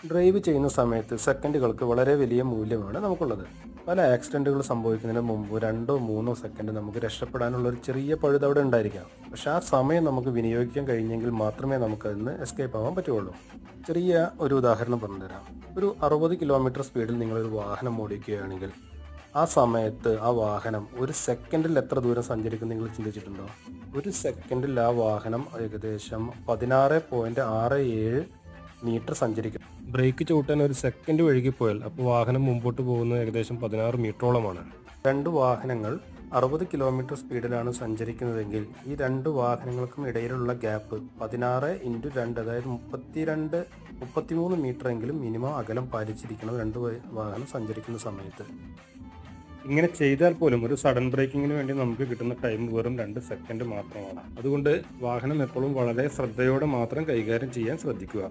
Drive ചെയ്യുന്ന സമയത്ത് സെക്കൻഡുകൾക്ക് വളരെ വലിയ മൂല്യമാണ് നമുക്കുള്ളത്. പല ആക്സിഡൻറ്റുകൾ സംഭവിക്കുന്നതിന് മുമ്പ് 2-3 സെക്കൻഡ് നമുക്ക് രക്ഷപ്പെടാനുള്ള ഒരു ചെറിയ പഴുത് അവിടെ ഉണ്ടായിരിക്കാം. പക്ഷെ ആ സമയം നമുക്ക് വിനിയോഗിക്കാൻ കഴിഞ്ഞെങ്കിൽ മാത്രമേ നമുക്കതിൽ നിന്ന് എസ്കേപ്പ് ആവാൻ പറ്റുള്ളൂ. ചെറിയ ഒരു ഉദാഹരണം പറഞ്ഞുതരാം. ഒരു 60 കിലോമീറ്റർ സ്പീഡിൽ നിങ്ങളൊരു വാഹനം ഓടിക്കുകയാണെങ്കിൽ ആ സമയത്ത് ആ വാഹനം ഒരു സെക്കൻഡിൽ എത്ര ദൂരം സഞ്ചരിക്കും നിങ്ങൾ ചിന്തിച്ചിട്ടുണ്ടോ? ഒരു സെക്കൻഡിൽ ആ വാഹനം ഏകദേശം 16.67 മീറ്റർ സഞ്ചരിക്കും. ബ്രേക്ക് ചവിട്ടാൻ ഒരു സെക്കൻഡ് വൈകിപ്പോയാൽ അപ്പോൾ വാഹനം മുമ്പോട്ട് പോകുന്നത് ഏകദേശം 16 മീറ്ററോളമാണ്. രണ്ട് വാഹനങ്ങൾ 60 കിലോമീറ്റർ സ്പീഡിലാണ് സഞ്ചരിക്കുന്നതെങ്കിൽ ഈ രണ്ട് വാഹനങ്ങൾക്കും ഇടയിലുള്ള ഗ്യാപ്പ് 16x2, അതായത് 33 മീറ്റർ എങ്കിലും മിനിമം അകലം പാലിച്ചിരിക്കണം രണ്ട് വാഹനം സഞ്ചരിക്കുന്ന സമയത്ത്. ഇങ്ങനെ ചെയ്താൽ പോലും ഒരു സഡൻ ബ്രേക്കിങ്ങിന് വേണ്ടി നമുക്ക് കിട്ടുന്ന ടൈം വെറും 2 സെക്കൻഡ് മാത്രമാണ്. അതുകൊണ്ട് വാഹനം എപ്പോഴും വളരെ ശ്രദ്ധയോടെ മാത്രം കൈകാര്യം ചെയ്യാൻ ശ്രദ്ധിക്കുക.